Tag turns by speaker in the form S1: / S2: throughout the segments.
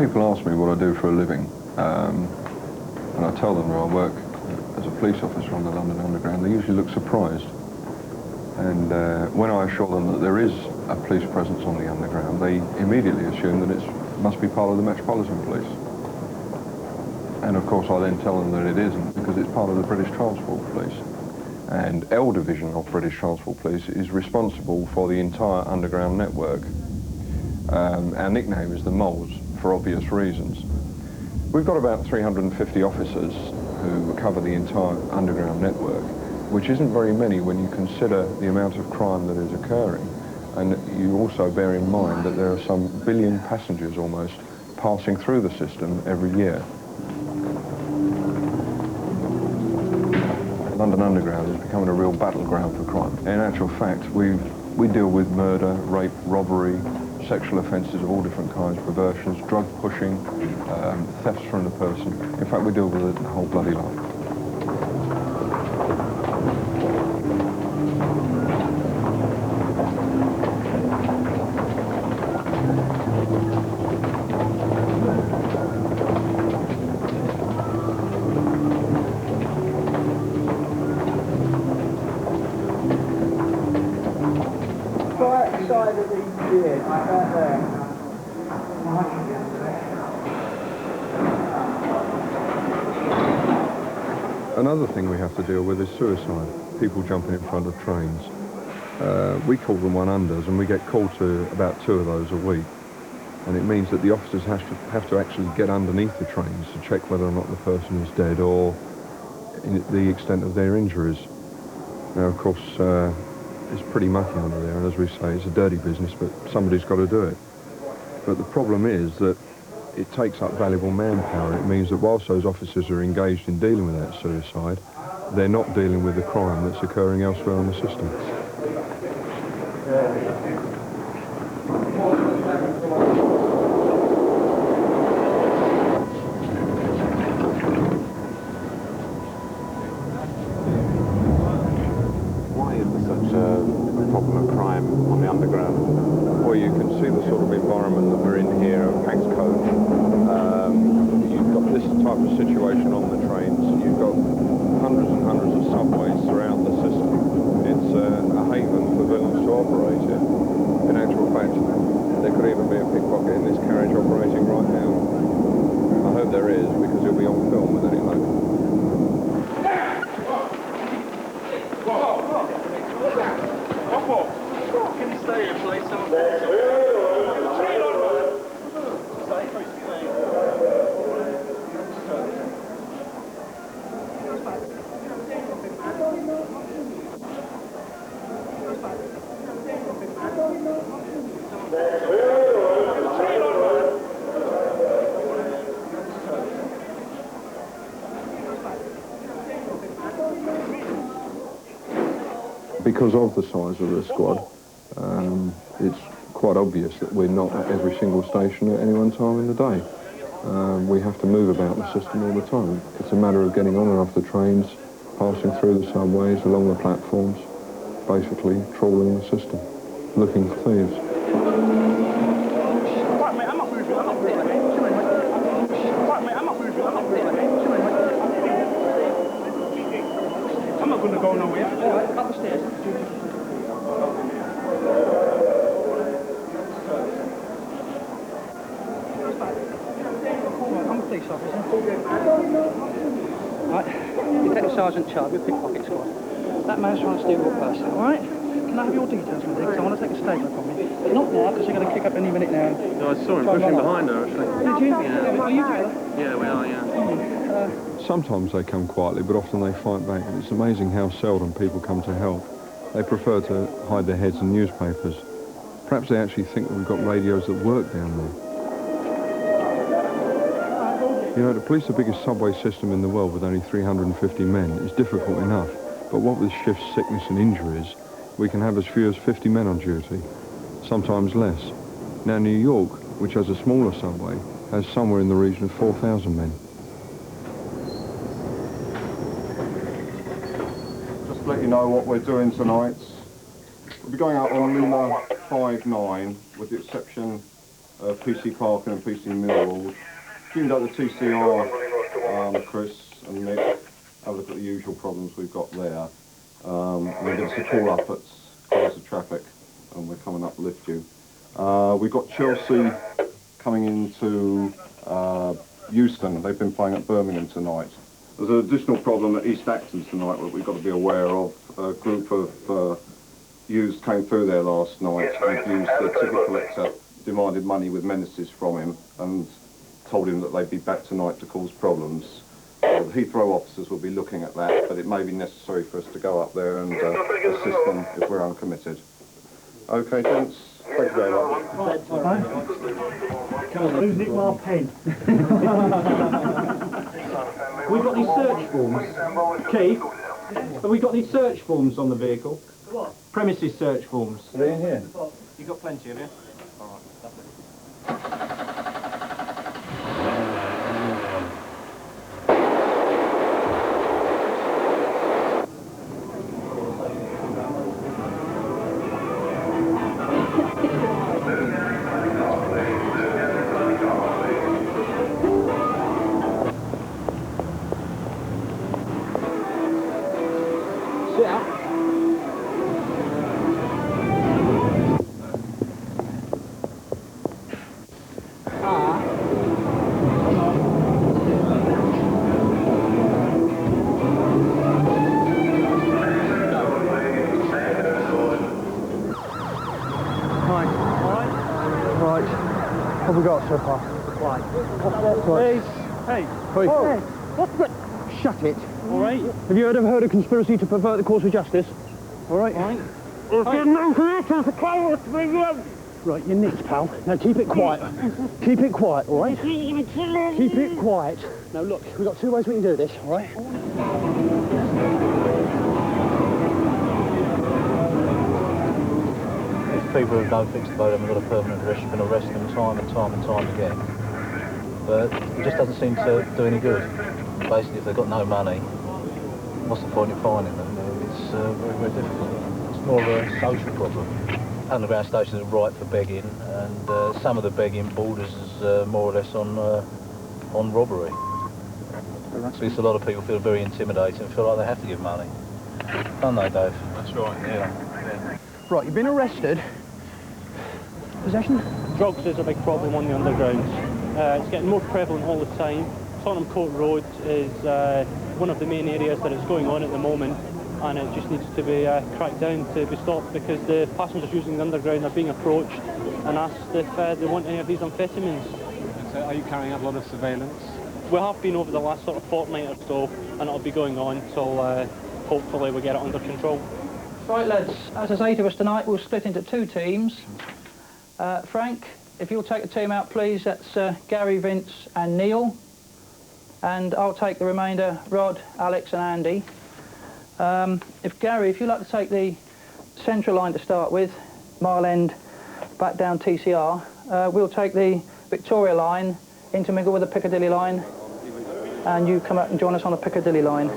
S1: People ask me what I do for a living, and I tell them that I work as a police officer on the London Underground. They usually look surprised, and when I assure them that there is a police presence on the Underground, they immediately assume that it must be part of the Metropolitan Police. And of course I then tell them that it isn't, because it's part of the British Transport Police. And L Division of British Transport Police is responsible for the entire Underground network. Our nickname is the Moles, for obvious reasons. We've got about 350 officers who cover the entire Underground network, which isn't very many when you consider the amount of crime that is occurring. And you also bear in mind that there are some billion passengers almost passing through the system every year. London Underground is becoming a real battleground for crime. In actual fact, we deal with murder, rape, robbery, sexual offences of all different kinds, perversions, drug pushing, thefts from the person. In fact, we deal with it the whole bloody lot. Another thing we have to deal with is suicide, people jumping in front of trains. We call them one-unders, and we get called to about 2 of those a week. And it means that the officers have to actually get underneath the trains to check whether or not the person is dead or the extent of their injuries. Now, of course, it's pretty mucky under there, and as we say, it's a dirty business, but somebody's got to do it. But the problem is that it takes up valuable manpower. It means that whilst those officers are engaged in dealing with that suicide, they're not dealing with the crime that's occurring elsewhere on the system.
S2: Why is there such a problem of crime on the Underground?
S1: Well, you can see the sort of environment that we're in here, a packed coach. You've got this type of situation on the trains. You've got hundreds and hundreds of subways throughout the system. It's a haven for villains to operate in. In actual fact, there could even be a pickpocket in this carriage operating right now. I hope there is, because it'll be on film with any luck.
S3: Can you stay here, please?
S1: Because of the size of the squad, it's quite obvious that we're not at every single station at any one time in the day. We have to move about the system all the time. It's a matter of getting on and off the trains, passing through the subways, along the platforms, basically trawling the system, looking for thieves.
S3: Right, mate, I'm not moving. Right, mate, I'm not moving. I'm not going to go nowhere. All right, up the stairs. I'm a police officer. Right, Detective Sergeant Chubb, your pickpocket squad. That man's trying to steal your purse, all right? Can I have your details, my dear? Because I want to take a statement from you. But not now, because you're going to kick up any minute now.
S4: No, I saw him pushing behind her, actually.
S3: Did you?
S4: Yeah.
S3: Are you together?
S4: Yeah, we are, yeah.
S1: Sometimes they come quietly, but often they fight back, and it's amazing how seldom people come to help. They prefer to hide their heads in newspapers. Perhaps they actually think that we've got radios that work down there. You know, to police the biggest subway system in the world with only 350 men is difficult enough, but what with shifts, sickness and injuries, we can have as few as 50 men on duty, sometimes less. Now New York, which has a smaller subway, has somewhere in the region of 4,000 men.
S5: Just to let you know what we're doing tonight. We'll be going out on Lima 59, with the exception of PC Parkin and PC Millwall. Tuned up the TCR, Chris and Nick, have a look at the usual problems we've got there. We're going to call up at cars of traffic, and we're coming up lift you. We've got Chelsea coming into Euston. They've been playing at Birmingham tonight. There's an additional problem at East Acton tonight that we've got to be aware of. A group of youths came through there last night and used the ticket collector, demanded money with menaces from him, and told him that they'd be back tonight to cause problems. The Heathrow officers will be looking at that, but it may be necessary for us to go up there and assist them if we're uncommitted. Okay, gents. Thank you very much.
S6: Who's nicked my pen? We've got these search forms. Keith, have we got these search forms on the vehicle? What? Premises search forms. Are they in here? You've got plenty of you? All right, lovely. Sit up.
S3: Right. What have we got so far? Right. Hey. Oh. Hey. What's that? Shut it. All right. Have you heard of conspiracy to pervert the course of justice? All right. All right. Right, you're nicked, pal. Now keep it quiet. Keep it quiet, all right? Keep it quiet. Now look, we've got two ways we can do this, all right?
S7: People who don't fix the boat haven't got a permanent arrest, you can arrest them time and time and time again. But it just doesn't seem to do any good. Basically, if they've got no money, what's the point of finding them? It's very, very difficult. It's more of a social problem. Underground stations are ripe for begging, and some of the begging borders is more or less on robbery. So a lot of people feel very intimidated and feel like they have to give money. Don't they, Dave?
S4: That's right, yeah.
S3: Right, you've been arrested. Possession?
S6: Drugs is a big problem on the underground. It's getting more prevalent all the time. Tottenham Court Road is one of the main areas that it's going on at the moment, and it just needs to be cracked down to be stopped, because the passengers using the underground are being approached and asked if they want any of these amphetamines.
S4: So are you carrying out a lot of surveillance?
S6: We have been over the last sort of fortnight or so, and it'll be going on till hopefully we get it under control.
S8: Right, lads, as there's 8 of us tonight, we'll split into 2 teams. Frank, if you'll take the team out, please, that's Gary, Vince and Neil. And I'll take the remainder, Rod, Alex and Andy. Gary, if you'd like to take the central line to start with, Mile End, back down TCR, we'll take the Victoria line, intermingle with the Piccadilly line, and you come up and join us on the Piccadilly line.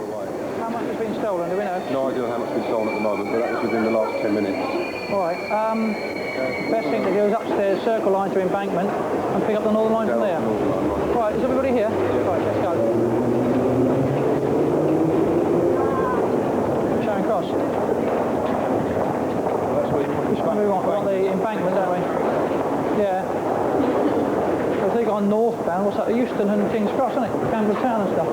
S8: How much has been been stolen, do we know?
S5: No idea how much we've stolen at the moment, but that was within the last 10 minutes.
S8: All right. Best thing to do is upstairs, circle line to Embankment, and pick up the Northern Line from there. Right, is everybody here? Right, let's go. Charing Cross. Which one we want? We want the Embankment, don't we? Yeah. If they gone northbound, what's that? Euston and King's Cross, isn't it? Camden Town and stuff.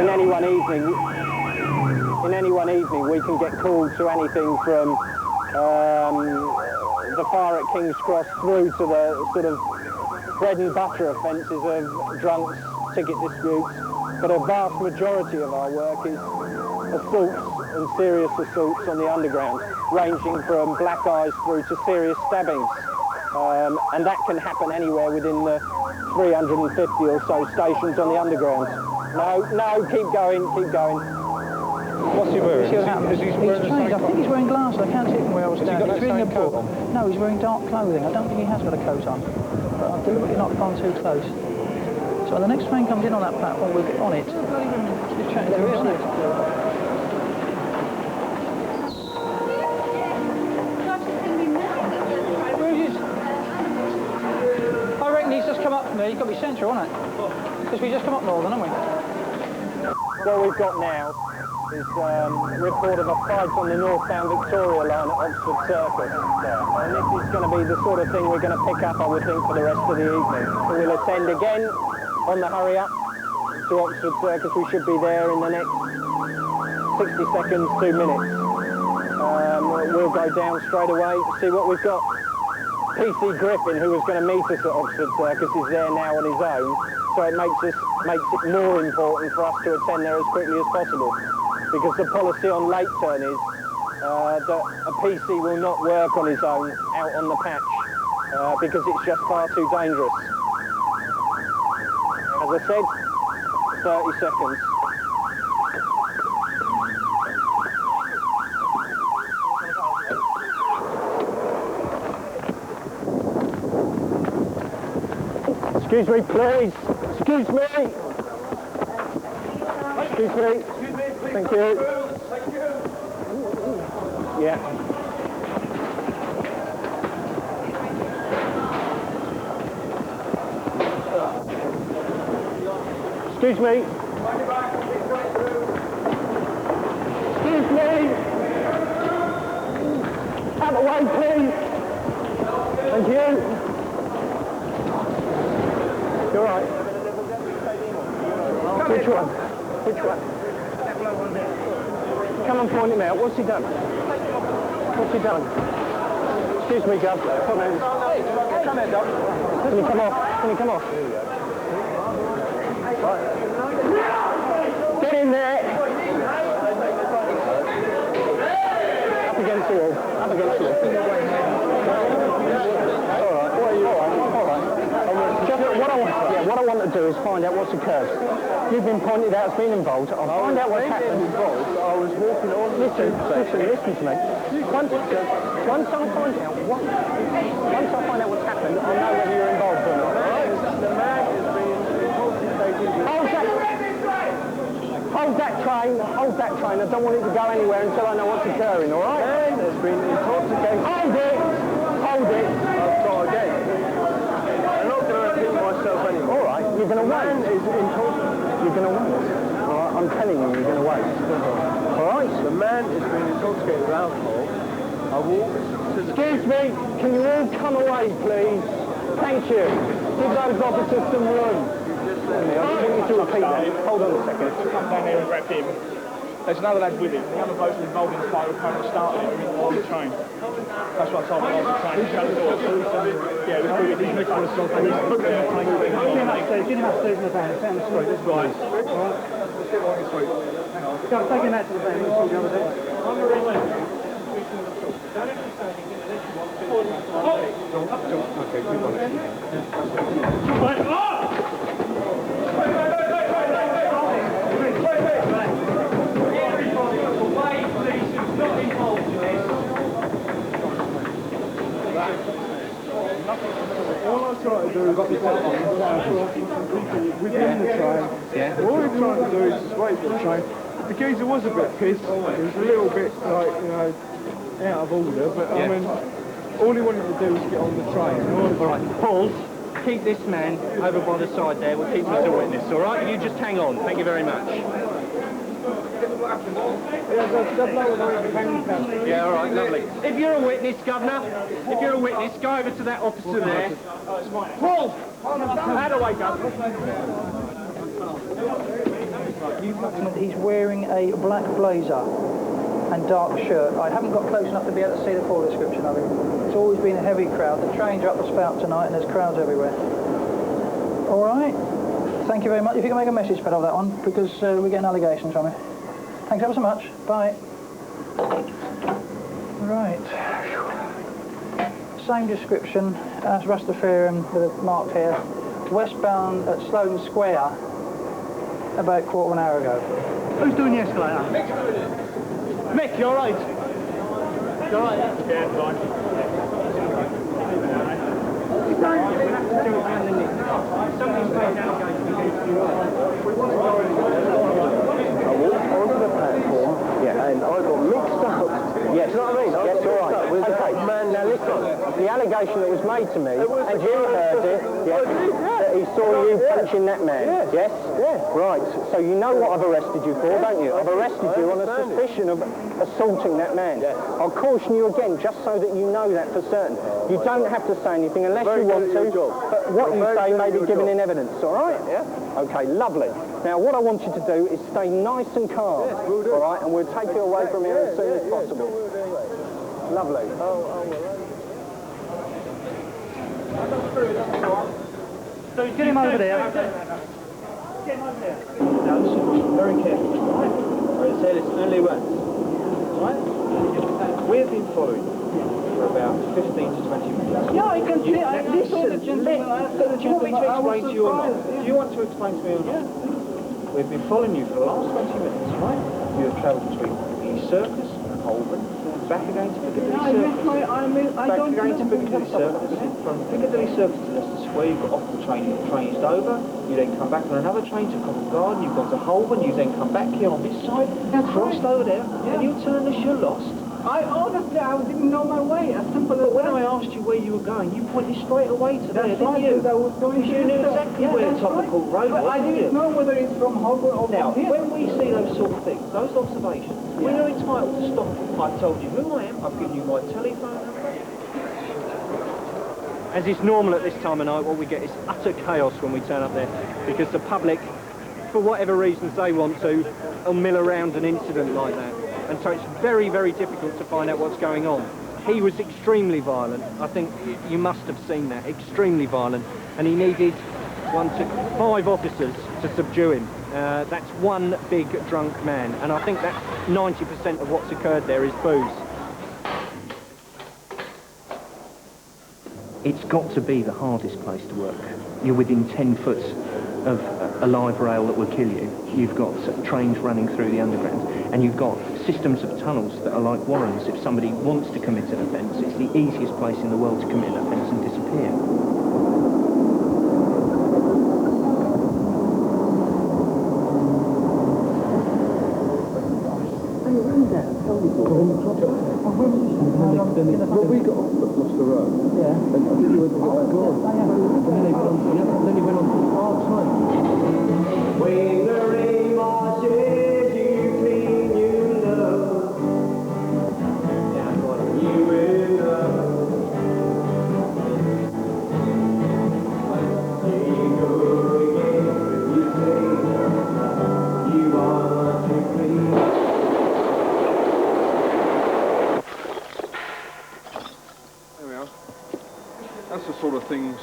S9: In any one evening, we can get called to anything from the fire at King's Cross through to the sort of bread and butter offences of drunks, ticket disputes. But a vast majority of our work is assaults and serious assaults on the underground, ranging from black eyes through to serious stabbings. And that can happen anywhere within the 350 or so stations on the underground. No, keep going.
S4: What's he wearing?
S8: He's trained. I think he's wearing glasses. I can't see from where I was standing. He's reading a book. No, he's wearing dark clothing. I don't think he has got a coat on. But I've deliberately not gone too close. So when the next train comes in on that platform, we'll get on it. He's chatting to him, isn't it? Where is it? I reckon he's just come up for me. He's got to be central, hasn't it? Because we just come up Northern, haven't we?
S9: What we've got now is a report of a fight on the northbound Victoria line at Oxford Circus. And this is going to be the sort of thing we're going to pick up, I would think, for the rest of the evening. So we'll attend again on the hurry up to Oxford Circus. We should be there in the next 60 seconds, 2 minutes. We'll go down straight away to see what we've got. PC Griffin, who was going to meet us at Oxford Circus, is there now on his own. So it makes it more important for us to attend there as quickly as possible. Because the policy on late turn is that a PC will not work on his own out on the patch because it's just far too dangerous. As I said, 30 seconds. Excuse me, please. Excuse me. Excuse me. Thank you. Yeah. Excuse me. Excuse me. Out of the way, please. Thank you. You're right. Which one? Which one? Come and point him out. What's he done? What's he done? Excuse me, Gov. Come in. Come here, Doc. Can you come off? Can you come off? Get in there. Up against the wall. Up against the wall. All right. What I want to do is find out what's occurred. You've been pointed out as being involved. I'll find out what's happened.
S5: I was walking on.
S9: Listen to me. Once I find out what's happened, I'll know whether you're involved or not.
S5: The man is being intoxicated.
S9: Hold that train. I don't want it to go anywhere until I know what's occurring, all right?
S5: Man has been intoxicated.
S9: Hold it.
S5: I'll try again. I'm not going to repeat myself anymore.
S9: All right, you're going to wait.
S5: Is intoxicated.
S9: You're going to wait. All right, I'm telling you, you're going to wait. All right?
S5: The man has been intoxicated with alcohol. I walked to the...
S9: Excuse me, can you all come away, please? Thank you. Give those officers some room. I want you to repeat that. Hold on a second.
S10: Come down here and wrap him. There's another lad with him. The other blokes involved in the fight were apparently started on the train. That's what I told him on the train. Yeah, we're doing it. Get him upstairs in the van. Down the street. This way. All right. Let's get on the street. Hang on. Go, take him out to the van. We'll see the other day.
S5: Okay, keep on it.
S10: All I try to do do is within the train. All we're trying to do is wait for the train. The geezer was a bit pissed. He was a little bit like, you know, out of order, but I mean, all he wanted to do was get on the train.
S9: All right, Paul, keep this man over by the side there. We'll keep him as a witness, all right? You just hang on. Thank you very much. Yeah, all right, lovely. If you're a witness, Governor, if you're a witness, go over to that officer there. Paul! Out of the way, Governor.
S8: He's wearing a black blazer and dark shirt. I haven't got close enough to be able to see the full description of him. It's always been a heavy crowd. The trains are up the spout tonight and there's crowds everywhere. All right. Thank you very much. If you can make a message pad of that one, because we're getting allegations from it. Thanks ever so much. Bye. Right. Same description as Rastafarian with a mark here. Westbound at Sloane Square about a quarter of an hour ago.
S9: Who's doing the escalator? Mick, you all right? You all right? Yeah, fine.
S3: And I got mixed up. Yes, you know what I mean? Yes, all right. Okay, man, now listen. The allegation that was made to me, and you heard it, yes, that he saw you punching that man. Yes? Yes. Right, so you know what I've arrested you for, don't you? I've arrested you on a suspicion of assaulting that man. I'll caution you again, just so that you know that for certain. You don't have to say anything unless you want to, but what you say may be given in evidence, all right? Yeah. Okay, lovely. Now, what I want you to do is stay nice and calm, all right? And we'll take you away from here as soon as possible. Lovely.
S8: So get him over there.
S9: Get him over there. Now listen, very carefully, right? Right, say this only once, right? We've been following you for about 15 to 20 minutes.
S8: Yeah, I can see. I saw the gentleman.
S9: Do you want me to explain to you or not? Do you want to explain to me or not? We've been following you for the last 20 minutes, right? You have travelled between the Circus and Holborn, back again to Piccadilly Circus. Back again to Piccadilly Circus. From Piccadilly Circus to Leicester Square, you got off the train, the train is over. You then come back on another train to Covent Garden, you've gone to Holborn, you then come back here on this side, crossed over there, and you turn as you're lost.
S11: Honestly, I didn't know my way, as simple as
S9: But when I asked you where you were going, you pointed straight away to there, didn't you?
S11: I was going
S9: You knew exactly where Tottenham Road was,
S11: I
S9: didn't
S11: didn't
S9: you?
S11: know whether it's from Holborn or
S9: Now,
S11: from here.
S9: when we see those sort of things, those observations, we are entitled to stop them. I've told you who I am, I've given you my telephone number. As is normal at this time of night, what we get is utter chaos when we turn up there, because the public, for whatever reasons they want to, will mill around an incident like that. And so it's very, very difficult to find out what's going on. He was extremely violent. I think you must have seen that, extremely violent. And he needed 5 officers to subdue him. That's one big drunk man. And I think that's 90% of what's occurred there is booze. It's got to be the hardest place to work. You're within 10 foot of a live rail that will kill you. You've got trains running through the underground, and you've got systems of tunnels that are like warrens. If somebody wants to commit an offence, it's the easiest place in the world to commit an offence and disappear.
S1: But we got off at Gloucester Road. Yeah. And I think you went to get back on. And then he went on to the Park side.
S11: When the rain washes you clean, you know. You will know. Here you go again, you say you want to clean.
S1: There we are. That's the sort of things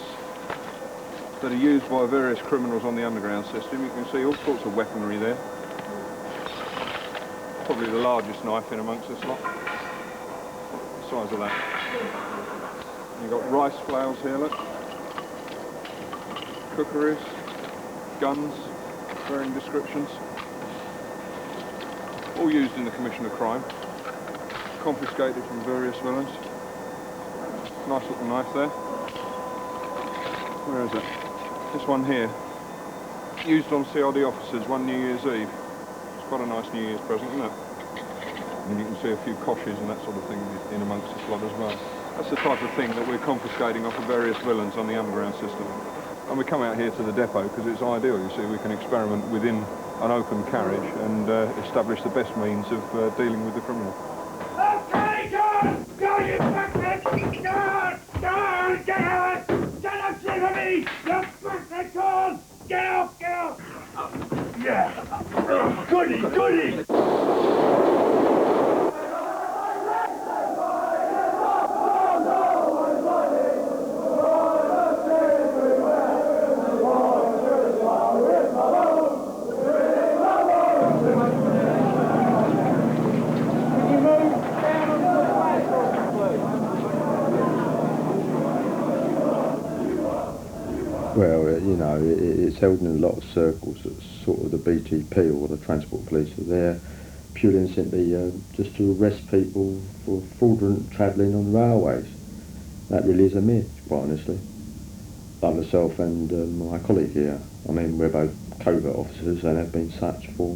S1: that are used by various criminals on the underground system. You can see all sorts of weaponry there. Probably the largest knife in amongst this lot. The size of that. You've got rice flails here, look. Cookeries, guns, varying descriptions. All used in the commission of crime. Confiscated from various villains. Nice little knife there.
S5: Where is it? This one here. Used on CRD officers one New Year's Eve. It's quite a nice New Year's present, isn't it? And you can see a few koshes and that sort of thing in amongst this lot as well. That's the type of thing that we're confiscating off of various villains on the underground system. And we come out here to the depot because it's ideal, you see, we can experiment within an open carriage and establish the best means of dealing with the criminal.
S11: Okay, John! Go, you bastard! John! John, get out! Stand up, sleep with me! You bastard, John! Get up, get up! Yeah! Goody, goody!
S1: Well, you know, it's held in a lot of circles that sort of the BTP or the Transport Police are there purely and simply just to arrest people for fraudulent travelling on railways. That really is a myth, quite honestly. Like myself and my colleague here, I mean, we're both covert officers and have been such for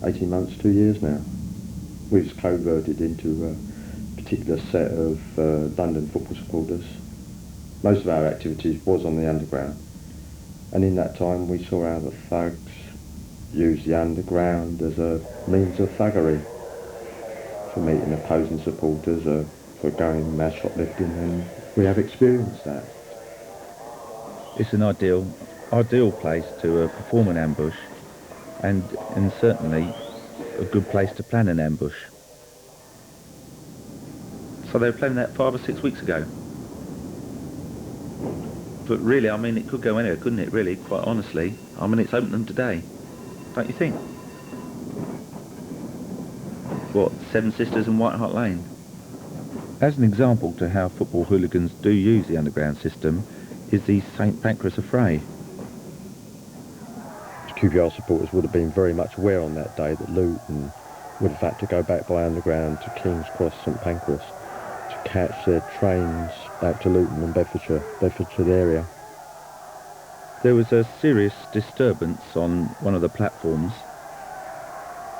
S1: 18 months, 2 years now. We've coverted into a particular set of London football supporters. Most of our activities was on the underground. And in that time we saw how the thugs used the underground as a means of thuggery, for meeting opposing supporters, for going mass shoplifting, and we have experienced that.
S12: It's an ideal place to perform an ambush, and certainly a good place to plan an ambush. So they were planning that 5 or 6 weeks ago. But really, I mean, it could go anywhere, couldn't it, really, quite honestly? I mean, it's opened them today, don't you think? What, Seven Sisters and White Hart Lane? As an example to how football hooligans do use the underground system is the St Pancras Affray.
S1: QPR supporters would have been very much aware on that day that Luton would have had to go back by underground to King's Cross, St Pancras, to catch their trains back to Luton and Bedfordshire area.
S12: There was a serious disturbance on one of the platforms.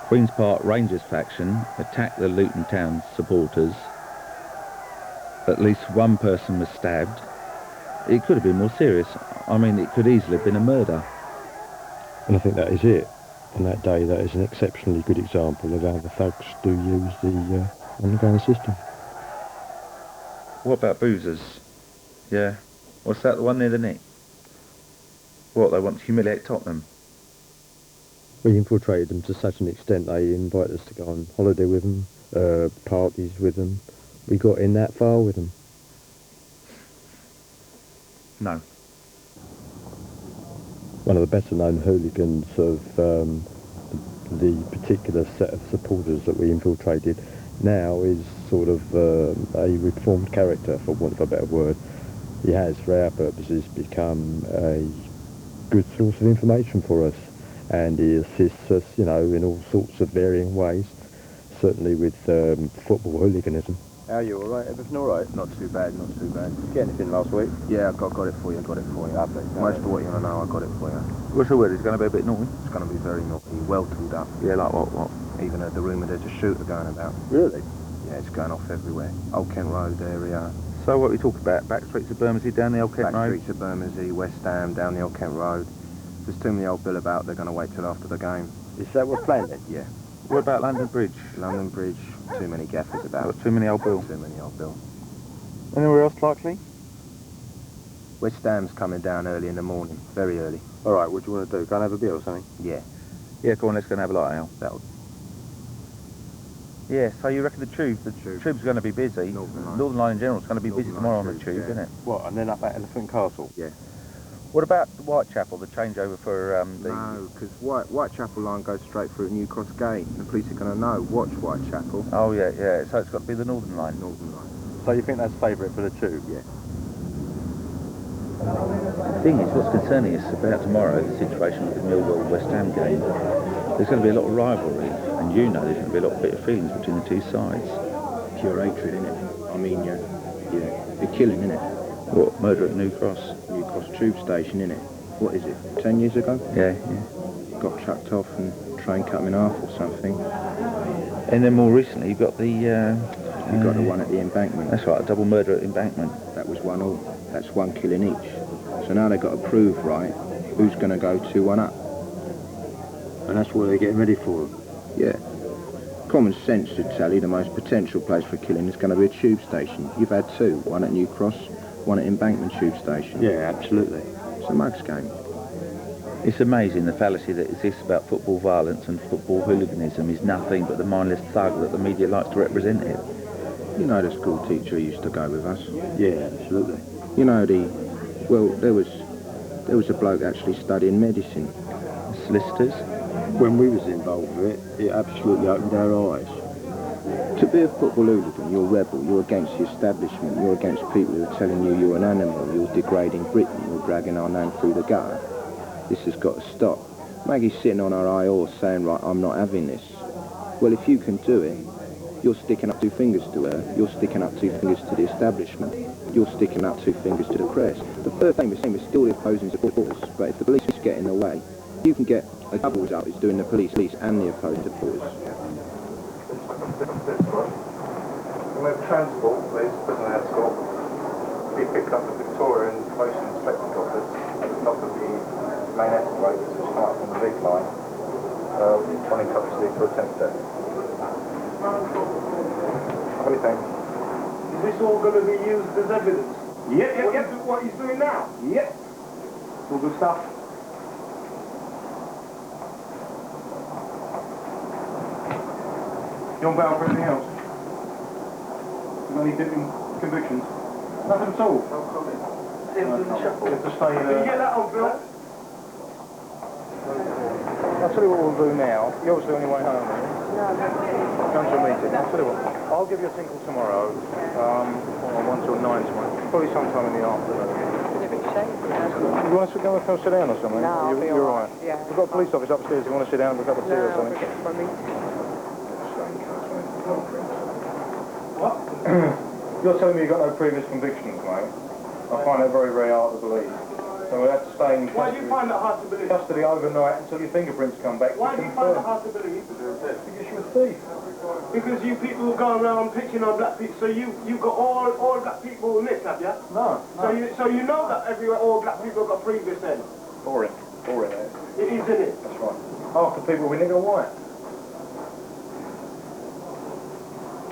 S12: Queen's Park Rangers faction attacked the Luton Town supporters. At least one person was stabbed. It could have been more serious. I mean, it could easily have been a murder.
S1: And I think that is it. On that day, that is an exceptionally good example of how the thugs do use the underground system.
S12: What about boozers? Yeah. What's that, the one near the neck? What, they want to humiliate Tottenham?
S1: We infiltrated them to such an extent they invite us to go on holiday with them, parties with them. We got in that far with them.
S12: No.
S1: One of the better known hooligans of the particular set of supporters that we infiltrated now is sort of a reformed character, for want of a better word. He has, for our purposes, become a good source of information for us, and he assists us, you know, in all sorts of varying ways, certainly with football hooliganism.
S13: How are you, all right? Everything all right? Not too bad, not too bad. Did you get anything last week? Yeah, I got it for you, Lovely. Most of what you want to know, I got it for you.
S12: What's the word? It's going to be a bit naughty?
S13: It's going to be very naughty, well tooled up.
S12: Yeah, like what?
S13: Even heard the rumour there's a shooter going about.
S1: Really?
S13: Yeah, it's going off everywhere. Old Kent Road area.
S12: So what are we talking about? Back streets of Bermondsey, down the Old Kent Road?
S13: Back streets of Bermondsey, West Ham, down the Old Kent Road. There's too many old bill about, they're going to wait till after the game.
S1: Is that what's planned then?
S13: Yeah.
S12: What about London Bridge?
S13: London Bridge, too many gaffers about.
S12: What, too many old bill?
S13: Too many old bill.
S12: Anywhere else likely?
S13: West Ham's coming down early in the morning, very early.
S1: All right, what do you want to do? Go and have a beer or something?
S13: Yeah.
S12: Yeah, go on, let's go and have a light ale.
S13: That'll...
S12: Yeah, so you reckon the tube's going to be busy? Northern Line in general is going to be busy tomorrow on the tube, isn't it?
S1: What, and then up at Elephant Castle?
S13: Yeah.
S12: What about Whitechapel, the changeover for the...
S13: No, because Whitechapel line goes straight through New Cross Gate. The police are going to know. Watch Whitechapel.
S12: Oh, yeah, yeah. So it's got to be the Northern Line.
S13: Northern Line.
S1: So you think that's favourite for the tube?
S13: Yeah.
S12: The thing is, what's concerning us about tomorrow, the situation with the Millwall-West Ham game, there's going to be a lot of rivalry, and you know there's going to be a lot of bitter feelings between the two sides.
S13: Pure hatred, innit? I mean, you're killing, innit?
S12: What, murder at New Cross?
S13: New Cross Cross tube station, innit? What is it, 10 years ago?
S12: Yeah.
S13: Got chucked off and train cut him in half or something.
S12: And then more recently you got the...
S13: You got the one at the embankment.
S12: That's right, a double murder at embankment.
S13: That was 1 all. That's 1 killing each. So now they've got to prove, right, who's going to go 2-1 up.
S14: And that's what they're getting ready for.
S13: Yeah. Common sense should tell you the most potential place for killing is going to be a tube station. You've had 2, one at New Cross, one at Embankment tube station.
S14: Yeah, absolutely.
S13: It's a mugs game.
S12: It's amazing the fallacy that exists about football violence and football hooliganism is nothing but the mindless thug that the media likes to represent it.
S13: You know the school teacher who used to go with us?
S14: Yeah, absolutely.
S13: You know there was a bloke actually studying medicine.
S12: Solicitors?
S14: When we was involved with it, it absolutely opened our eyes.
S13: To be a football hooligan, you're a rebel, you're against the establishment, you're against people who are telling you you're an animal, you're degrading Britain, you're dragging our name through the gutter. This has got to stop. Maggie's sitting on her high horse saying, right, I'm not having this. Well, if you can do it, you're sticking up 2 fingers to her, you're sticking up 2 fingers to the establishment, you're sticking up 2 fingers to the press. The first thing is still the opposing supporters, but if the police get in the way, you can get a double result is doing the police and the opposing supporters.
S15: We have transport, please, prison escort. Be picked up at Victoria and Motion Inspecting Office at the top of the main escalator, which is out from the big line, running custody for a 10 step. What do you think?
S11: Is this all going to be used as evidence? Yep. What he's doing now? Yep. It's all good stuff. You on bail for anything else? You got any different convictions? Nothing at all? No comment. You have to stay in. Can you get that on, Bill? I'll tell you what we'll do now. You're obviously on your way home, aren't you? No, going to a meeting. I'll tell you what. I'll give you a tinkle tomorrow. 1 till 9 tomorrow. Probably sometime in the afternoon.
S16: It's a bit shady.
S11: You want us to go and sit down or something?
S16: No,
S11: You're all right.
S16: Yeah.
S11: We've got a police office upstairs. You want to sit down and have a cup of tea or something?
S16: For a meeting.
S11: What? You're telling me you've got no previous convictions, mate? I find that very, very hard to believe. So we'll have to stay in
S16: Why do you find that hard to believe?
S11: custody overnight until your fingerprints come back.
S16: Why do you find that hard to believe?
S11: Because you're a thief.
S16: Because you people who go around picking on black people, so you got all black people in this, have you?
S11: No.
S16: So you know that everywhere all black people got previous then?
S11: Boring. Boring, eh?
S16: It is, isn't it?
S11: That's right. Half the people we nigger white.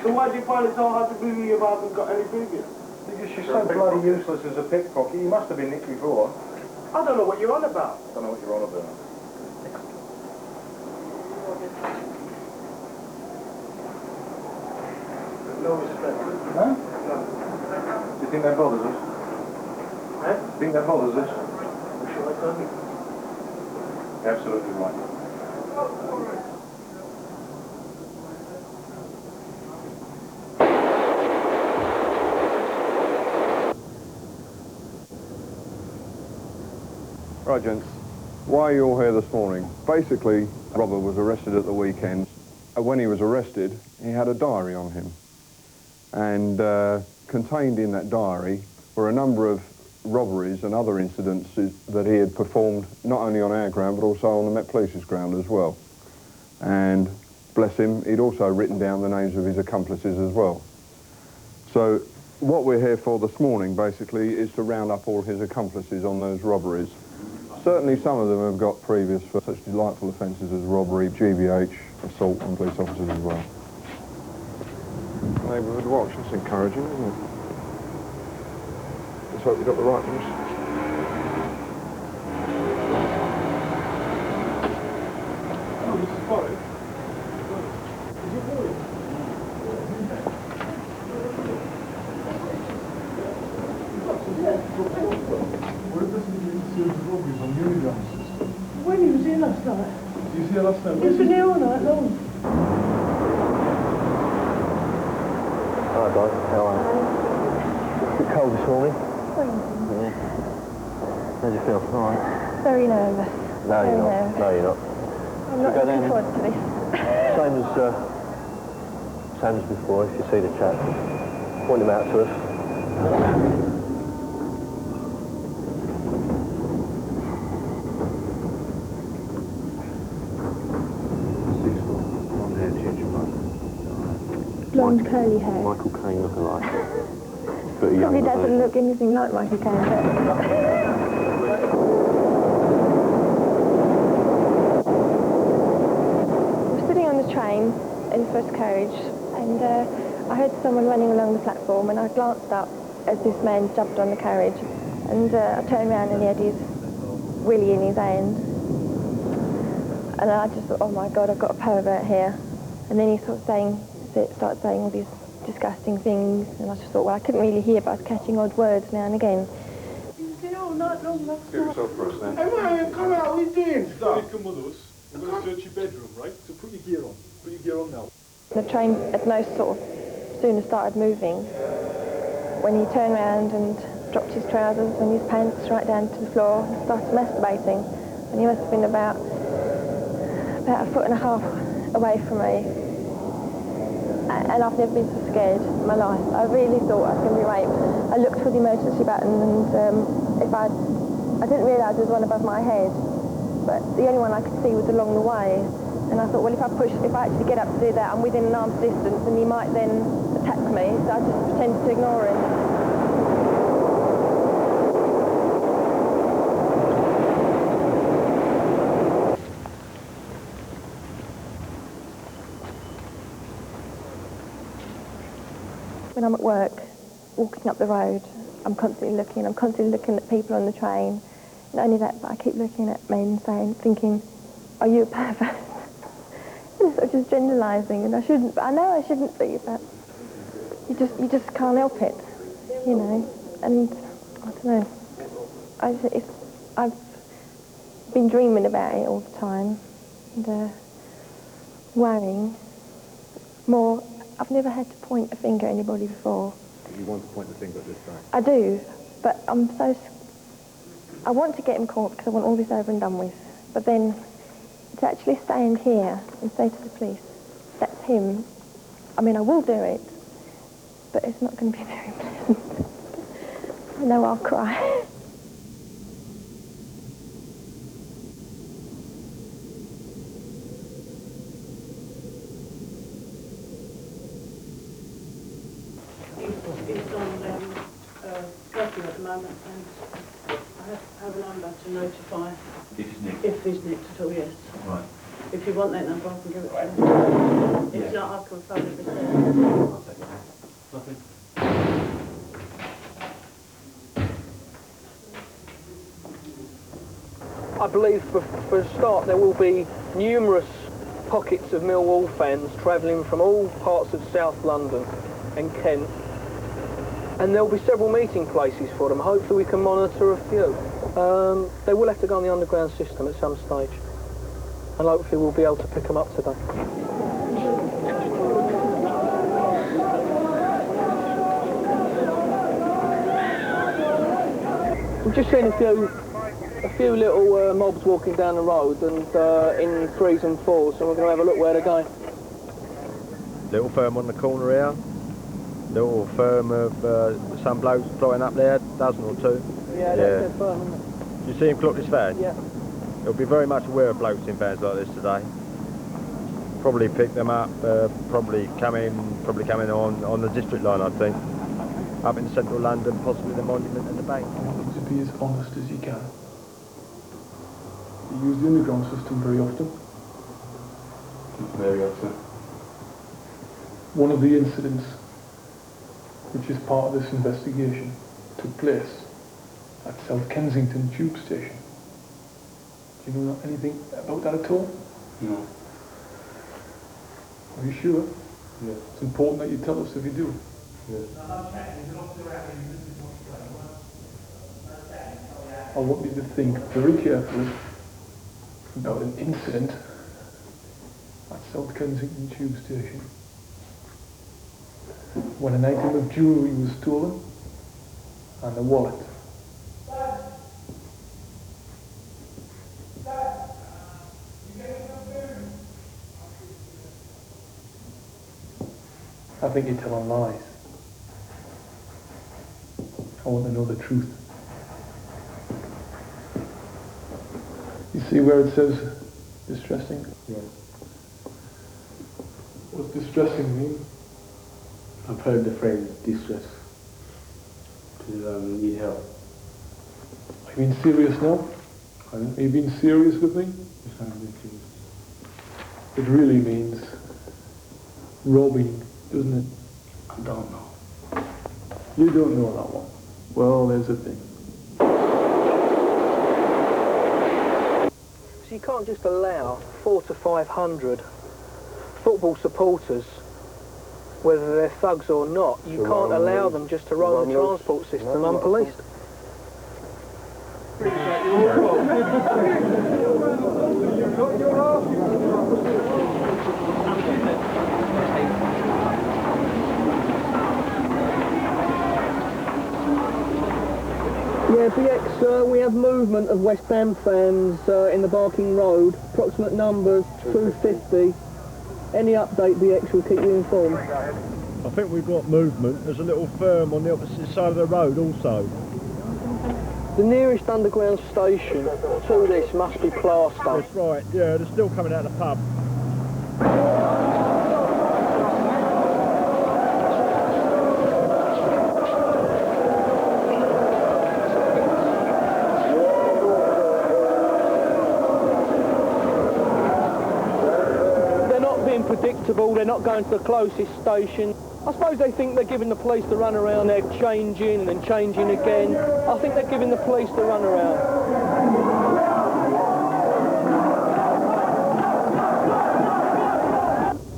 S16: So why do you find it so hard to believe you haven't got any previous?
S11: Because you're so bloody useless as a pickpocket. You must have been nicked before.
S16: I don't know what you're on about.
S11: I don't know what you're on about.
S16: No respect.
S11: Huh? No. Do you think that bothers us?
S16: Eh?
S11: Do you think that bothers us?
S16: Sure I don't.
S11: Absolutely right.
S1: Right, gents, why are you all here this morning? Basically, Robert was arrested at the weekend. When he was arrested, he had a diary on him. And contained in that diary were a number of robberies and other incidences that he had performed not only on our ground, but also on the Met Police's ground as well. And bless him, he'd also written down the names of his accomplices as well. So what we're here for this morning, basically, is to round up all his accomplices on those robberies. Certainly some of them have got previous for such delightful offences as robbery, GBH, assault on police officers as well. Neighbourhood watch, that's encouraging, isn't it? Let's hope we got the right ones.
S16: Oh, this is Boris. Is it Boris?
S17: When he was here last night.
S16: Did you see her last night?
S17: He's been here all night long.
S14: Hi, guys. How are you? A bit cold this morning. Yeah. How do you feel? All right.
S17: Very nervous.
S14: No, you're not. No, you're not.
S17: I'm not
S14: Go down
S17: looking forward to this.
S14: Same as before. If you see the chap, point him out to us.
S17: blonde curly hair.
S2: Michael Caine looking like. But
S17: Probably doesn't look anything like Michael Caine, but... We're sitting on the train in the first carriage, and I heard someone running along the platform, and I glanced up as this man jumped on the carriage, and I turned around and he had his willy in his hand, and I just thought, oh my God, I've got a pervert here. And then he started saying all these disgusting things, and I just thought, well, I couldn't really hear, but I was catching odd words now and again.
S16: Get
S5: yourself for us then.
S16: Hey man, come out, what are you doing?
S10: You come with us. We're going to search your bedroom, right? So put your gear on. Put your gear on now.
S17: The train had no sort of sooner started moving when he turned around and dropped his trousers and his pants right down to the floor and started masturbating. And he must have been about 1.5 foot away from me. And I've never been so scared in my life. I really thought I was going to be raped. I looked for the emergency button, and I didn't realise there was one above my head, but the only one I could see was along the way. And I thought, well, if I actually get up to do that, I'm within an arm's distance, and he might then attack me. So I just pretended to ignore him. When I'm at work, walking up the road, I'm constantly looking at people on the train. Not only that, but I keep looking at men thinking, are you a pervert? It's sort of just generalising, and I shouldn't, I know I shouldn't be, but you just can't help it, you know. And I don't know, I've been dreaming about it all the time, and worrying more. I've never had to point a finger at anybody before.
S2: You want to point the finger at this guy?
S17: I do, but I want to get him caught because I want all this over and done with. But then to actually stand here and say to the police, that's him, I mean, I will do it, but it's not going to be very pleasant. I know I'll cry.
S18: It's on curfew at the moment, and I have a number to notify if he's nicked at all, yes.
S7: Right.
S18: If you want that number, I can give it to you. If not, I can phone it myself.
S7: Nothing.
S9: I believe for a start there will be numerous pockets of Millwall fans travelling from all parts of South London and Kent, and there'll be several meeting places for them. Hopefully we can monitor a few. They will have to go on the underground system at some stage, and hopefully we'll be able to pick them up today. We've just seen a few little mobs walking down the road, and in 3s and 4s, so we're going to have a look where they're going.
S19: Little firm on the corner here. Little firm of some blokes flying up there, dozen or two.
S9: Yeah, that's their firm, isn't it?
S19: You see him clock this van?
S9: Yeah.
S19: He'll be very much aware of blokes in vans like this today. Probably pick them up, probably coming on the district line, I think. Up in central London, possibly the Monument and the Bank.
S10: I want them to be as honest as you can. You use the underground system very often.
S5: Very often.
S10: One of the incidents which is part of this investigation took place at South Kensington Tube Station. Do you know anything about that at all?
S5: No.
S10: Are you sure?
S5: Yes.
S10: It's important that you tell us if you do.
S5: Yes.
S10: I want you to think very carefully about an incident at South Kensington Tube Station when an item of jewellery was stolen and a wallet. I think you're telling lies. I want to know the truth. You see where it says distressing?
S5: Yes.
S10: What does distressing mean?
S20: I've heard the phrase distress, to need help.
S10: Are you being serious now?
S20: Pardon?
S10: Are you being serious with me?
S20: Yes, I'm being serious.
S10: It really means robbing, doesn't it?
S20: I don't know.
S10: You don't know that one. Well, there's the thing.
S3: So you can't just allow 400 to 500 football supporters, whether they're thugs or not, you can't allow them just to roam the transport system unpoliced. Yeah, BX, we have movement of West Ham fans in the Barking Road. Approximate numbers 250. Any update, BX, will keep you informed.
S19: I think we've got movement. There's a little firm on the opposite side of the road also.
S3: The nearest underground station to this must be Plaistow.
S19: That's right, yeah, they're still coming out of the pub.
S3: Predictable, they're not going to the closest station. I suppose they think they're giving the police the run around, they're changing and then changing again. I think they're giving the police the run around.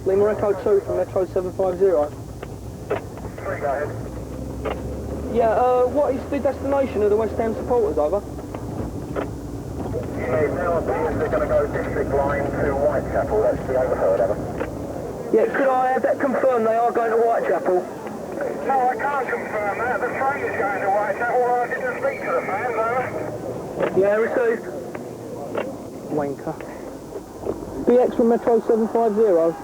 S3: Lima Echo 2 from Metro 750. Yeah, what is the destination of the West Ham supporters, over?
S15: Yeah, now I believe they're going to go district line to Whitechapel, that's the overheard, over.
S3: Yeah, could I have that confirmed they are going to Whitechapel?
S15: No, I can't confirm that. The train is going to Whitechapel. I didn't speak to the fans, over.
S3: Yeah, received. Wanker. BX from Metro 750.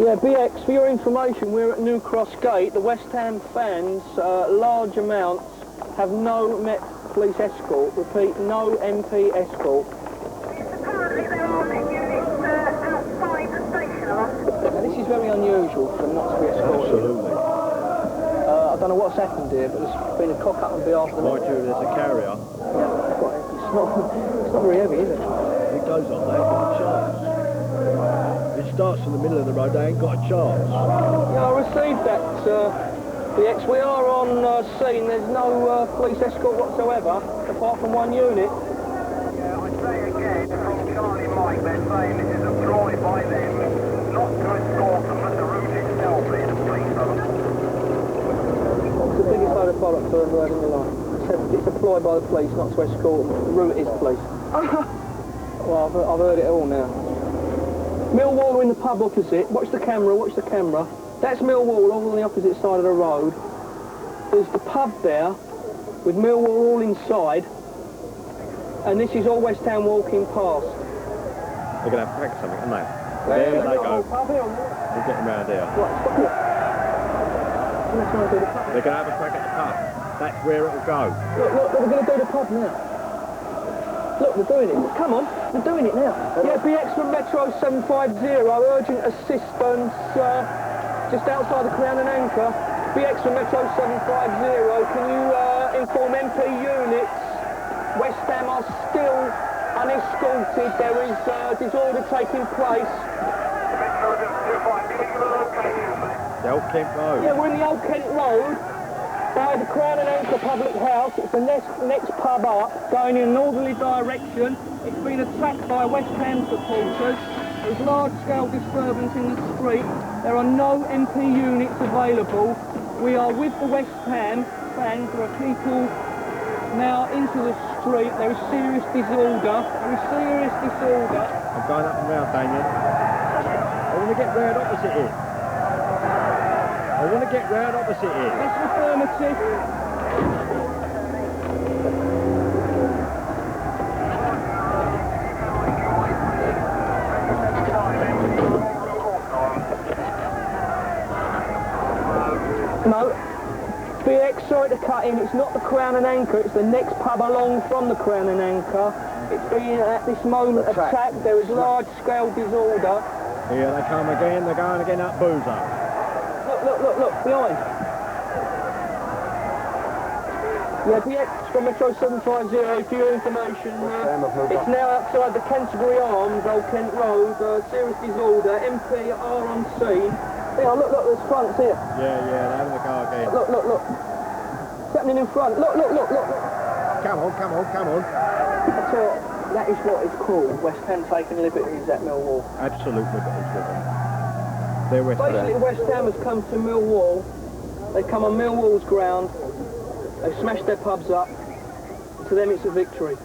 S3: Yeah, BX, for your information, we're at New Cross Gate. The West Ham fans, large amounts, have no Met police escort. Repeat, no MP escort.
S15: Apparently there are units outside the station,
S3: Now, this is very unusual for them not to be escorted.
S19: Absolutely.
S3: I don't know what's happened here, but there's been a cock-up and be after them.
S19: Mind you, there's a carrier.
S3: It's not very heavy, is it?
S19: It goes on, they ain't got a chance. It starts in the middle of the road, they ain't got a chance.
S3: Yeah, I received that, BX. We are on scene. There's no police escort whatsoever, apart from one unit.
S15: Yeah, I say again, from Charlie Mike, they're saying this is a ploy by them, not to escort them, but the route itself is a police road.
S3: It's the biggest load of bollocks I've ever heard in my life. It's a ploy by the police, not to escort them. The route is police. Well, I've heard it all now. Millwall in the pub opposite. Watch the camera, watch the camera. That's Millwall all on the opposite side of the road. There's the pub there, with Millwall all inside. And this is all West Ham walking past.
S19: They're going to have to pack something, aren't they? There they go. They're getting round here. They're going to have a crack at the pub. That's where it'll go.
S3: Look, they're going to do the pub now. Look, they're doing it. Come on, they're doing it now. Yeah, BX from Metro 750, urgent assistance, just outside the Crown and Anchor. BX from Metro 750, can you inform MP units? West Ham are still unescorted. There is disorder taking place.
S19: The Old Kent Road.
S3: Yeah, we're in the Old Kent Road. By the Crown and Anchor Public House. It's the next pub up, going in a northerly direction. It's been attacked by West Ham supporters. There's large-scale disturbance in the street. There are no MP units available. We are with the West Ham fans. There are people now into the street. There is serious disorder.
S19: I'm going up and round, Damien. I want to get round opposite it.
S3: That's affirmative. No. BX, sorry to cut in, it's not the Crown and Anchor, it's the next pub along from the Crown and Anchor. It's been at this moment attacked. There is large-scale disorder.
S19: Here they come again, they're going again up Boozer.
S3: look, behind. Yeah, DX from Metro 750, for your information. It's now outside the Canterbury Arms, Old Kent Road. Serious disorder, MP are on scene. Yeah, look, there's fronts here.
S19: Yeah, they're having a car again.
S3: Look. It's happening in front. Look.
S19: Come on.
S3: I tell you, that is what is called West Ham taking liberties at Millwall.
S19: Absolute liberties with them. They're West Ham.
S3: Basically, West Ham has come to Millwall. They come on Millwall's ground. They smashed their pubs up. To them, it's a victory.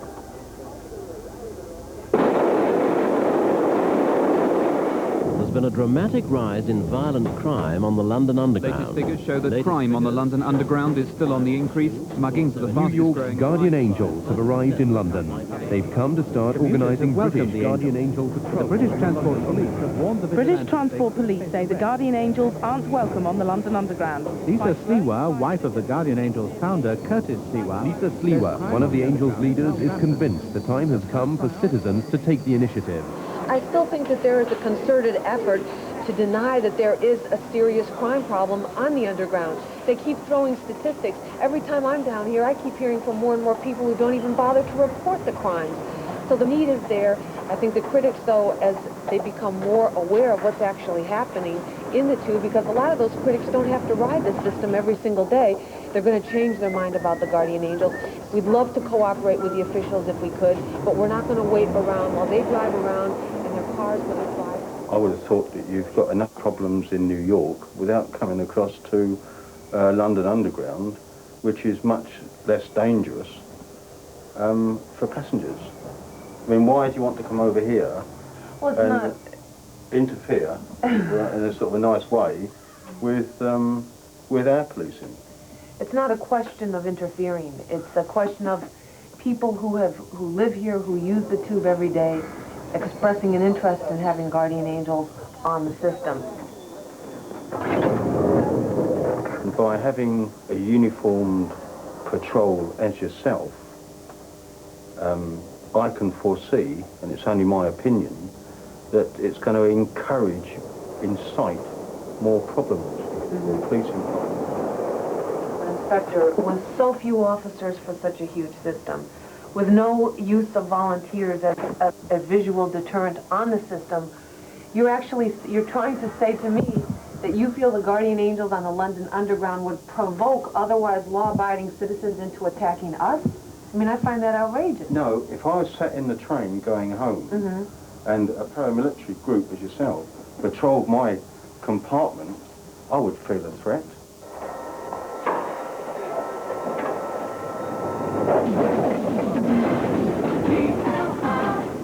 S21: There's been a dramatic rise in violent crime on the London Underground.
S22: Latest figures show that crime on the London Underground is still on the increase. Muggings are the fastest
S23: New York's
S22: growing.
S23: Guardian Angels have arrived in London. They've come to start organising British Guardian Angel patrols.
S22: The British Transport Police have warned the
S24: British Transport Police say the Guardian Angels aren't welcome on the London Underground.
S22: Lisa Sliwa, wife of the Guardian Angels founder Curtis Sliwa.
S23: Lisa Sliwa, one of the Angels' leaders, is convinced the time has come for citizens to take the initiative.
S25: I still think that there is a concerted effort to deny that there is a serious crime problem on the underground. They keep throwing statistics. Every time I'm down here, I keep hearing from more and more people who don't even bother to report the crimes. So the need is there. I think the critics, though, as they become more aware of what's actually happening in the two, because a lot of those critics don't have to ride the system every single day, they're going to change their mind about the Guardian Angels. We'd love to cooperate with the officials if we could, but we're not going to wait around while they drive around in their cars with their drive.
S26: I would have thought that you've got enough problems in New York without coming across to London Underground, which is much less dangerous for passengers. I mean, why do you want to come over here and interfere in a sort of a nice way with our policing?
S25: It's not a question of interfering. It's a question of people who live here, who use the tube every day, expressing an interest in having Guardian Angels on the system.
S26: And by having a uniformed patrol as yourself, I can foresee, and it's only my opinion, that it's going to encourage, incite more problems, more policing problems.
S25: Inspector, with so few officers for such a huge system, with no use of volunteers as a visual deterrent on the system, you're trying to say to me that you feel the Guardian Angels on the London Underground would provoke otherwise law-abiding citizens into attacking us? I mean, I find that outrageous.
S26: No, if I was sat in the train going home and a paramilitary group as yourself patrolled my compartment, I would feel a threat.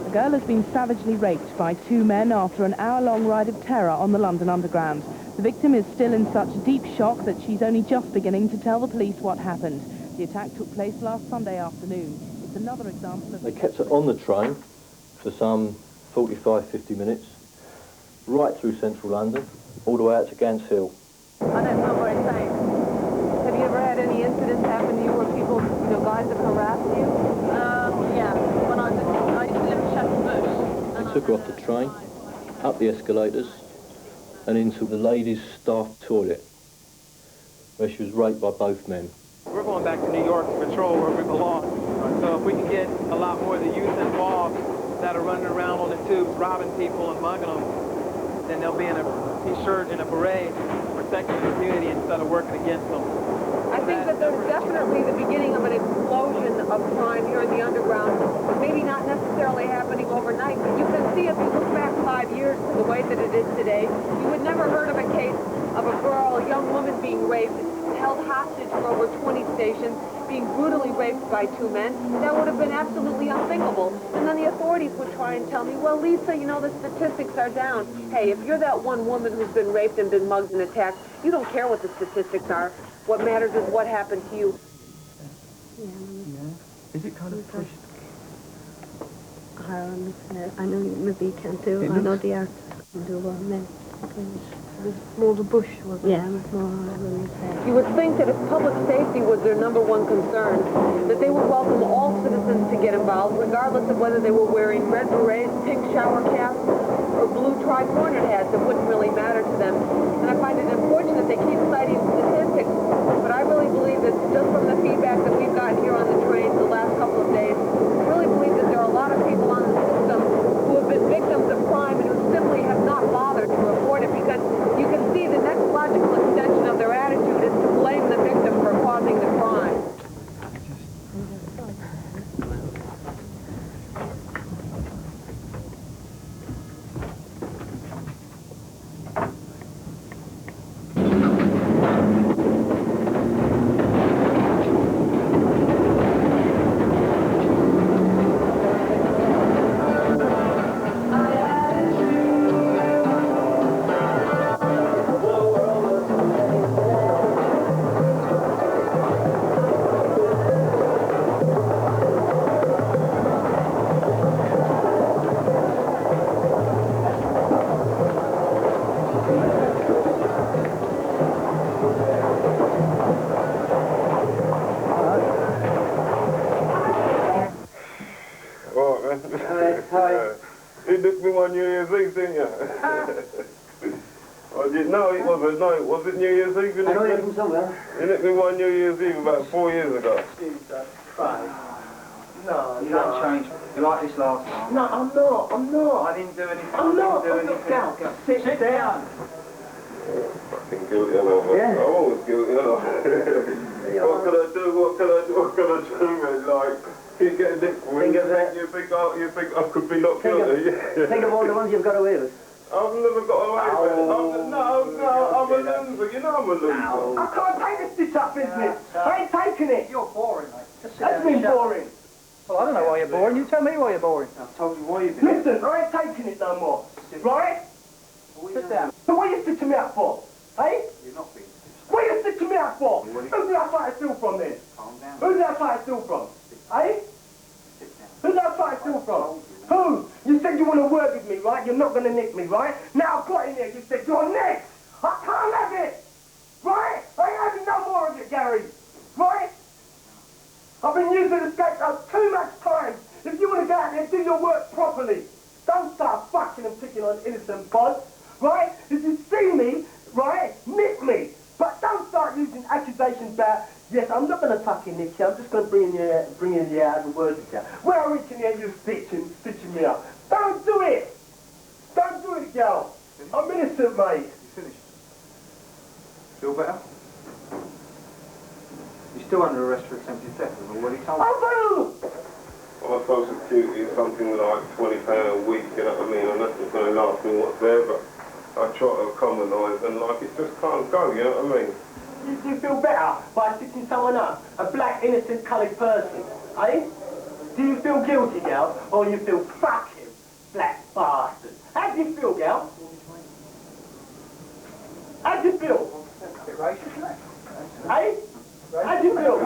S24: A girl has been savagely raped by two men after an hour-long ride of terror on the London Underground. The victim is still in such deep shock that she's only just beginning to tell the police what happened. The attack took place last Sunday afternoon. It's another example of...
S14: They kept her on the train for some 45-50 minutes, right through central London, all the way out to Gants Hill.
S25: I don't know what it's saying. Have you ever had any incidents happen to you where people, guys have harassed you?
S18: Yeah, when I used to live in Shepherd Bush.
S14: They took her off the train, up the escalators, and into the ladies' staff toilet, where she was raped by both men.
S9: We're going back to New York to patrol where we belong. So if we can get a lot more of the youth involved that are running around on the tubes, robbing people and mugging them, then they'll be in a T-shirt and a beret protecting the community instead of working against them.
S25: I think that there's definitely the beginning of an explosion of crime here in the underground. Maybe not necessarily happening overnight, but you can see if you look back 5 years to the way that it is today, you would never heard of a case of a girl, a young woman being raped, held hostage for over 20 stations, being brutally raped by two men. That would have been absolutely unthinkable. And then the authorities would try and tell me, well, Lisa, the statistics are down. Hey, if you're that one woman who's been raped and been mugged and attacked, you don't care what the statistics are. What matters is what happened to you.
S10: Yeah. Is it kind of pushed?
S17: I know maybe you can't do. I know the artists can do well, men.
S25: More the bush, wasn't it?
S18: Yeah, it was more than
S25: You would think that if public safety was their number one concern, that they would welcome all citizens to get involved, regardless of whether they were wearing red berets, pink shower caps, or blue tri-cornered hats. It wouldn't really matter to them. And I find it unfortunate they keep citing statistics, but I really believe that just from the feedback that we've gotten here on the trains the last couple of days, I really believe that there are a lot of people on the system who have been victims of crime and who simply have not bothered to report it, because you can see the next logical extension of their attitude is to blame the victim for causing the crime.
S4: You nicked me one New Year's Eve, didn't you? I didn't know it wasn't. No, was it New Year's Eve? You nicked me from somewhere. You nicked me one New Year's Eve about 4 years ago.
S15: No, you don't change. You like this last time?
S25: No, I'm not.
S15: I didn't do anything.
S25: I'm not.
S15: I didn't do anything.
S25: Sit down.
S4: Fucking guilty, I know. Yeah. I'm always guilty, I know. What can I do? What can I do, man? Like, keep getting nicked for it. You think I could be not guilty?
S15: Think of all the ones you've got away with.
S4: I've never got away with it. No, I'm a loser. You know I'm a loser.
S15: I can't take this stitch-up business. I ain't taking it. You're boring, mate. That's been boring.
S6: Well, I don't know why you're boring. You tell me why you're boring.
S15: I've told you why you've been... Listen, I ain't taking it no more. Right? Sit down. So what are you stitching me up for? Eh? You're not being stitched up. What are you stitching me up for? Who did I try to steal from then? Calm down. Who did I try to steal from? Eh? Sit down. Who did I try to steal from? Who? You said you want to work with me, right? You're not going to nick me, right? Now I've got in there, you said you're next. I can't have it. Right? I ain't having no more of it, Gary. Right? I've been using the scapegoat too much time. If you want to go out there and do your work properly, don't start fucking and picking on innocent buds, right? If you see me, right, nick me. But don't start using accusations about, yes, I'm not going to fucking nick you, I'm just going to bring in the out and words with you. When I reach in here, you're stitching me up. Don't do it. Don't do it, girl. I'm innocent, mate. You finished? Feel better? You're still under arrest for attempted theft, as already told you.
S4: My social security is something like £20 a week, you know what I mean, and that's not going to last me whatsoever. I try to economise and like it just can't go, you know what I mean?
S15: You feel better by stitching someone up, a black, innocent, coloured person, eh? Do you feel guilty, gal, or you feel fucking black bastard? How do you feel, gal? How do you feel? A bit racist, isn't it? Eh? How do you feel?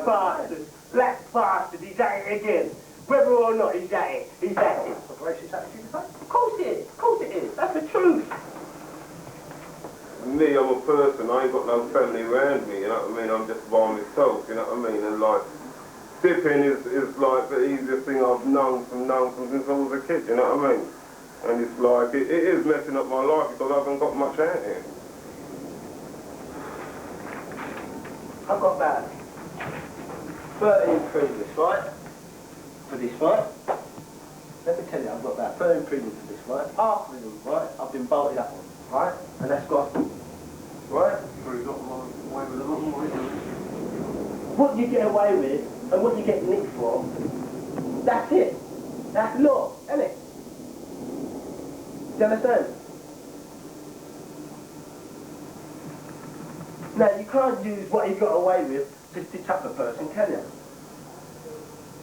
S15: Bastard, black bastard, he's at it again. Whether or not he's at it, he's at it. Racist attitude, of course it is, of course it is, that's the truth.
S4: Me, I'm a person, I ain't got no family around me, you know what I mean? I'm just by myself, you know what I mean? And like, dipping is like the easiest thing I've known from since I was a kid, you know what I mean? And it's like, it is messing up my life because I haven't got much out here.
S15: I've got about 13 previous, right? For this, right? Let me tell you, I've got about 13 previous for this, right? Half of them, right? I've been bolted up on, right? And that's got, right? What you get away with and what you get nicked for, that's it. That's law, isn't it? Do you understand? Now, you can't use what you got away with to stitch up a person, can you?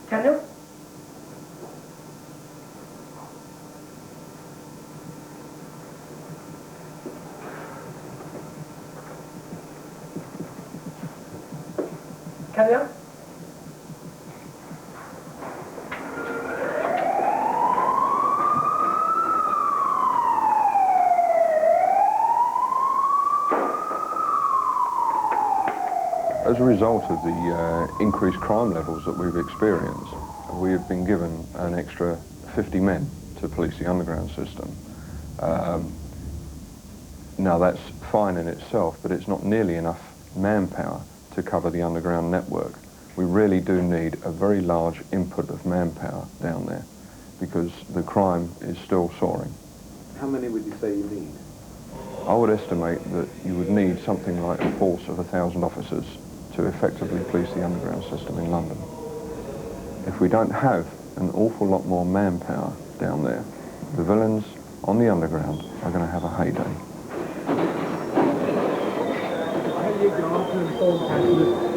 S15: Can you? Can you?
S5: a result of the increased crime levels that we've experienced, we have been given an extra 50 men to police the underground system. Now that's fine in itself, but it's not nearly enough manpower to cover the underground network. We really do need a very large input of manpower down there because the crime is still soaring.
S20: How many would you say you need?
S5: I would estimate that you would need something like a force of 1,000 officers to effectively police the underground system in London. If we don't have an awful lot more manpower down there, the villains on the underground are going to have a heyday.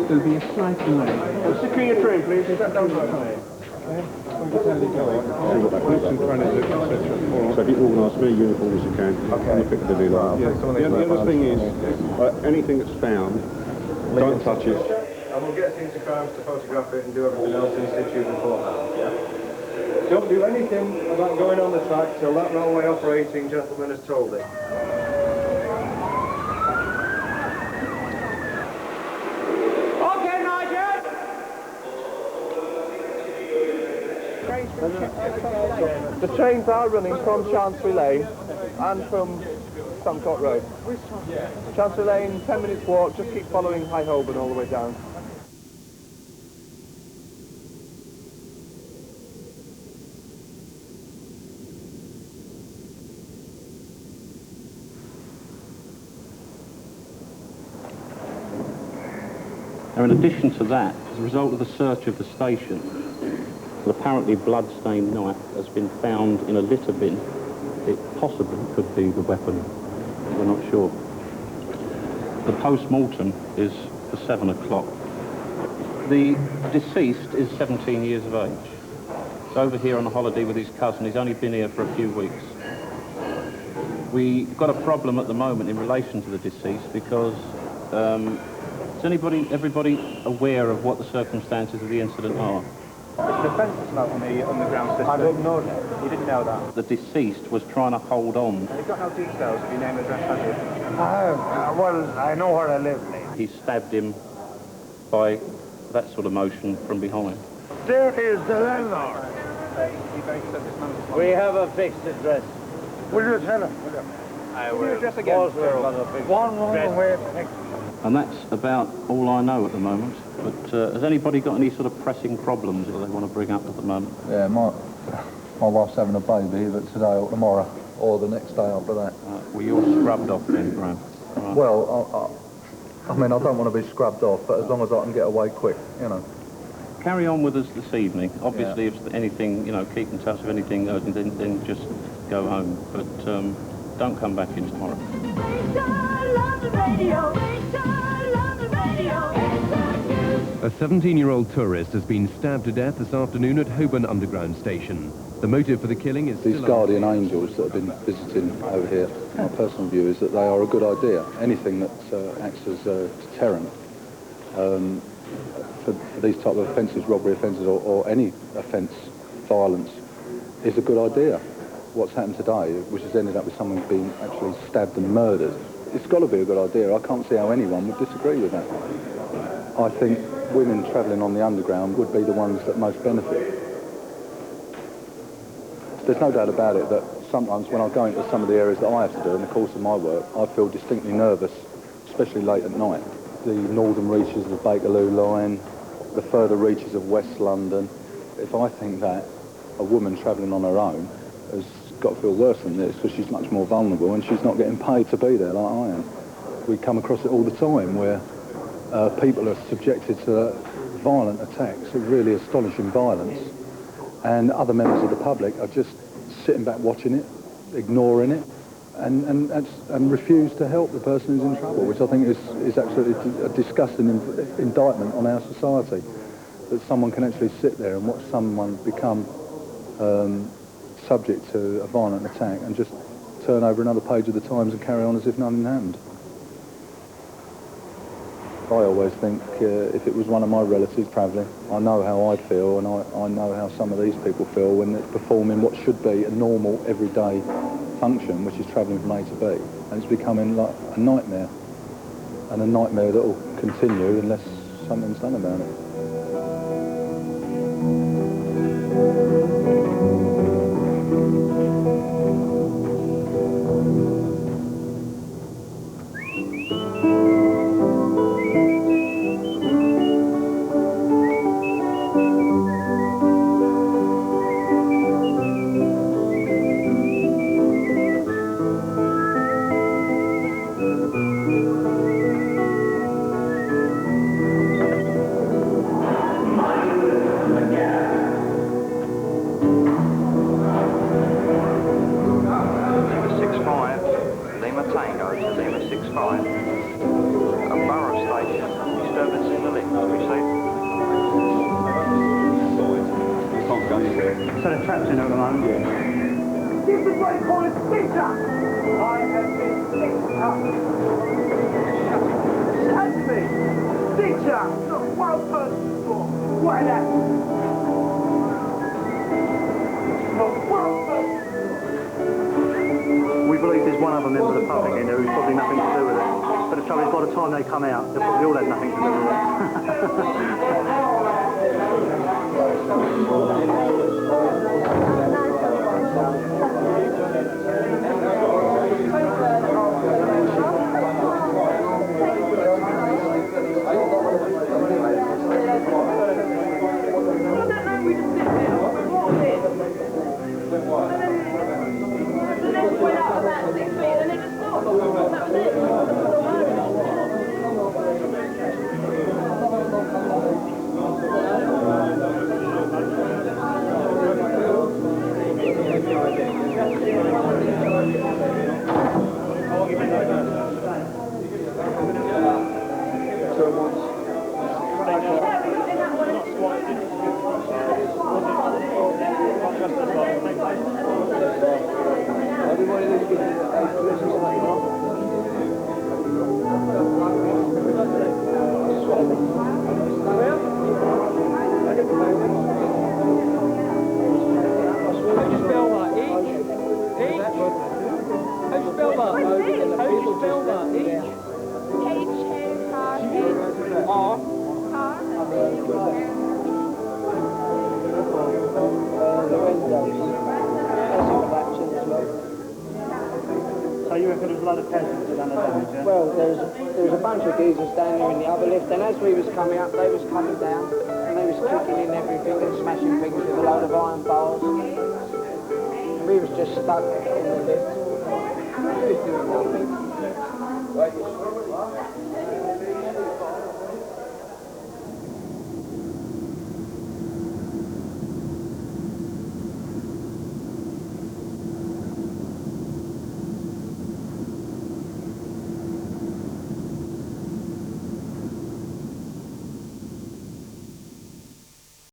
S10: There'll be a slight delay.
S15: Secure your train, please. Is that down the road?
S20: So if you organise as many uniforms as you can, on the Piccadilly line. The other thing is, anything that's found, don't touch it.
S15: And we'll get into crimes to photograph it and do everything else in situ beforehand. Yeah? Don't do anything about going on the track till that railway operating gentleman has told it.
S9: The trains are running from Chancery Lane and from Stamcourt Road. Chancery Lane, 10 minutes walk, just keep following High Holborn all the way down.
S1: Now, in addition to that, as a result of the search of the station, an apparently blood-stained knife has been found in a litter bin. It possibly could be the weapon. We're not sure. The post-mortem is for 7 o'clock. The deceased is 17 years of age. He's over here on a holiday with his cousin. He's only been here for a few weeks. We've got a problem at the moment in relation to the deceased because is everybody aware of what the circumstances of the incident are?
S15: There's a fence note on the underground system. I didn't know that. You didn't know that?
S1: The deceased was trying to hold on.
S15: You've got no details of your name and address, have you?
S8: Well, I know where I live,
S1: He stabbed him by that sort of motion from behind.
S8: There is the landlord.
S9: We have a fixed address.
S8: Will you tell him?
S9: I will. Address again.
S8: One moment, wait.
S1: And that's about all I know at the moment. But has anybody got any sort of pressing problems that they want to bring up at the moment?
S26: Yeah, my wife's having a baby either today or tomorrow, or the next day after that.
S1: Well, you're scrubbed off then, Graham. Right.
S26: Well, I mean, I don't want to be scrubbed off, but as long as I can get away quick, you know.
S1: Carry on with us this evening. Obviously, if anything, keep in touch with anything urgent, then just go home. But don't come back in tomorrow.
S23: A 17-year-old tourist has been stabbed to death this afternoon at Holborn Underground Station. The motive for the killing is
S26: These guardian angels that have been visiting over here, my personal view is that they are a good idea. Anything that acts as a deterrent for these type of offences, robbery offences or any offence, violence, is a good idea. What's happened today, which has ended up with someone being actually stabbed and murdered, it's got to be a good idea. I can't see how anyone would disagree with that. I think women travelling on the underground would be the ones that most benefit. There's no doubt about it that sometimes when I go into some of the areas that I have to do in the course of my work, I feel distinctly nervous, especially late at night. The northern reaches of the Bakerloo line, the further reaches of West London. If I think that a woman travelling on her own has got to feel worse than this because she's much more vulnerable and she's not getting paid to be there like I am. We come across it all the time where people are subjected to violent attacks, really astonishing violence, and other members of the public are just sitting back watching it, ignoring it, and refuse to help the person who's in trouble, which I think is absolutely a disgusting indictment on our society, that someone can actually sit there and watch someone become subject to a violent attack and just turn over another page of the Times and carry on as if nothing happened. I always think if it was one of my relatives travelling, I know how I'd feel, and I know how some of these people feel when they're performing what should be a normal, everyday function, which is travelling from A to B. And it's becoming like a nightmare, and a nightmare that will continue unless
S15: something's done about it.
S6: We believe there's one other member of the public in there who's probably nothing to do with it. But the trouble is, by the time they come out, they'll probably all have nothing to do with So you reckon there was a lot of casualties that done the damage, yeah?
S9: Well, there was a bunch of geezers down there in the other lift, and as we was coming up, they was coming down, and they was kicking in everything and smashing things with a load of iron bars. And we was just stuck in the lift. We was doing nothing.